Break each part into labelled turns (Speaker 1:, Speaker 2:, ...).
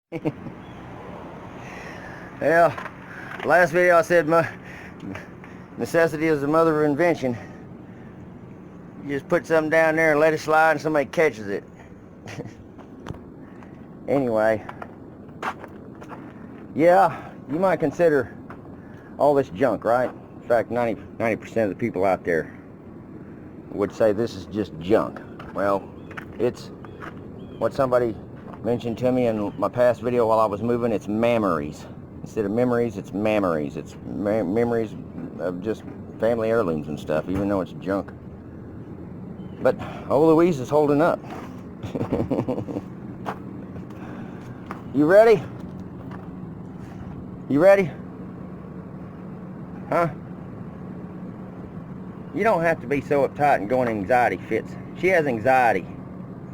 Speaker 1: Yeah, last video I said necessity is the mother of invention. You just put something down there and let it slide and somebody catches it. Anyway, yeah, you might consider all this junk, right? In fact, 90% of the people out there would say this is just junk. Well, it's what somebody mentioned to me in my past video while I was moving. It's memories. Instead of memories, it's memories. It's memories of just family heirlooms and stuff, even though it's junk. But old Louise is holding up. You ready? You ready? Huh? You don't have to be so uptight and going anxiety fits. She has anxiety.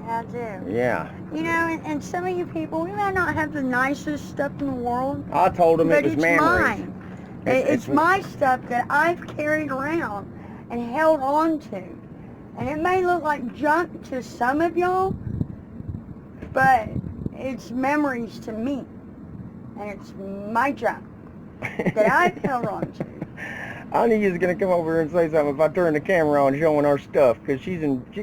Speaker 2: I do.
Speaker 1: Yeah.
Speaker 2: You know, and some of you people, we might not have the nicest stuff in the world.
Speaker 1: I told them
Speaker 2: but
Speaker 1: it was
Speaker 2: it's
Speaker 1: memories.
Speaker 2: Mine. It's my stuff that I've carried around and held on to. And it may look like junk to some of y'all, but it's memories to me. And it's my junk that I've held on to.
Speaker 1: I knew you was gonna come over here and say something if I turned the camera on showing our stuff, because she's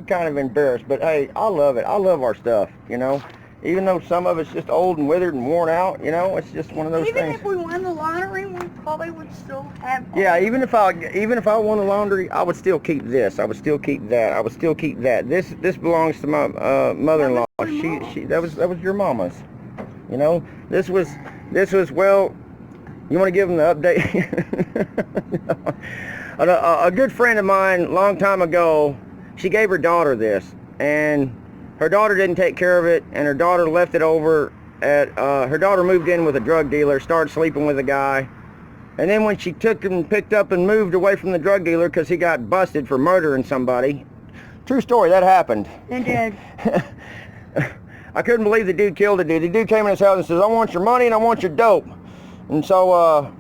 Speaker 1: kind of embarrassed. But hey, I love it. I love our stuff, you know. Even though some of it's just old and withered and worn out, you know, it's just one of those things.
Speaker 2: Even if we won the lottery, we probably would still have.
Speaker 1: Yeah, even if I won the laundry, I would still keep this. I would still keep that. I would still keep that. This belongs to my mother-in-law. She that was your mama's. You know, this was well. You want to give them the update? A good friend of mine, long time ago, she gave her daughter this, and her daughter didn't take care of it, and her daughter left it over at, her daughter moved in with a drug dealer, started sleeping with a guy, and then when she took and picked up and moved away from the drug dealer because he got busted for murdering somebody, true story, that happened.
Speaker 2: It did.
Speaker 1: I couldn't believe the dude killed the dude. The dude came in his house and says, I want your money and I want your dope. And so,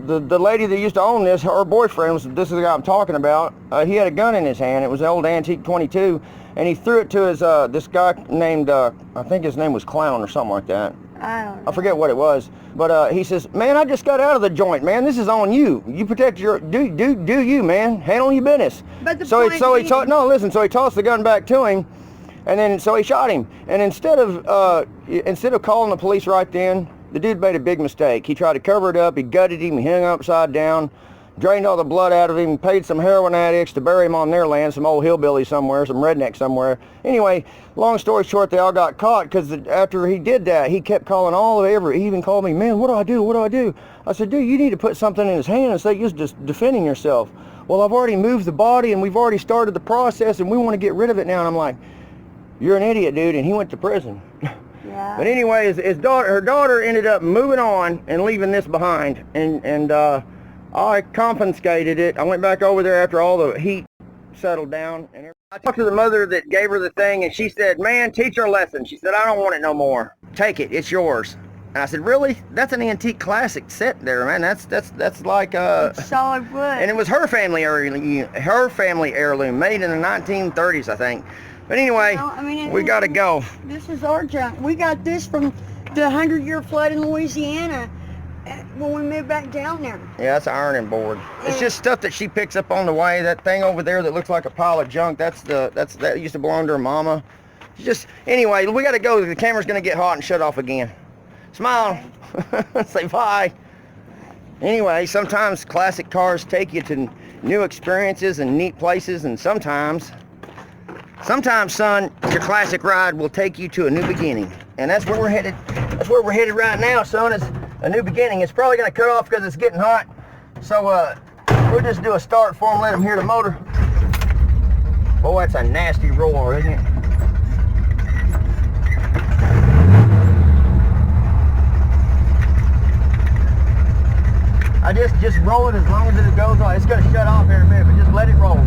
Speaker 1: the lady that used to own this, her boyfriend, this is the guy I'm talking about, he had a gun in his hand. It was an old antique 22, and he threw it to his, this guy named, I think his name was Clown or something like that.
Speaker 2: I don't know.
Speaker 1: I forget what it was, but he says, man, I just got out of the joint, man. This is on you. You protect your, do you, man. Handle your business.
Speaker 2: But the
Speaker 1: So he tossed the gun back to him, and then so he shot him. And instead of calling the police right then, the dude made a big mistake. He tried to cover it up. He gutted him. He hung him upside down, drained all the blood out of him, paid some heroin addicts to bury him on their land, some old hillbilly somewhere, some redneck somewhere. Anyway, long story short, they all got caught because after he did that, he kept calling he even called me, man, what do I do? What do I do? I said, dude, you need to put something in his hand and say you're just defending yourself. Well, I've already moved the body and we've already started the process and we want to get rid of it now. And I'm like, you're an idiot, dude, and he went to prison.
Speaker 2: Yeah.
Speaker 1: But anyway, her daughter ended up moving on and leaving this behind, and I confiscated it. I went back over there after all the heat settled down, and I talked to the mother that gave her the thing, and she said, man, teach her a lesson. She said, I don't want it no more. Take it, it's yours. And I said, really? That's an antique classic set there, man. That's like
Speaker 2: It's solid wood.
Speaker 1: and it was her family heirloom, made in the 1930s, I think. But anyway,
Speaker 2: Well, I mean,
Speaker 1: we gotta go.
Speaker 2: This is our junk. We got this from the 100-year flood in Louisiana when we moved back down there.
Speaker 1: Yeah, that's an ironing board. It's just stuff that she picks up on the way. That thing over there that looks like a pile of junk, that used to belong to her mama. It's just, anyway, we gotta go. The camera's gonna get hot and shut off again. Smile. Okay. Say bye. Anyway, sometimes classic cars take you to new experiences and neat places, and sometimes, son, your classic ride will take you to a new beginning. And that's where we're headed. That's where we're headed right now, son, is a new beginning. It's probably going to cut off because it's getting hot. So we'll just do a start for them, let them hear the motor. Boy, that's a nasty roar, isn't it? I just roll it as long as it goes on. It's going to shut off here in a minute, but just let it roll.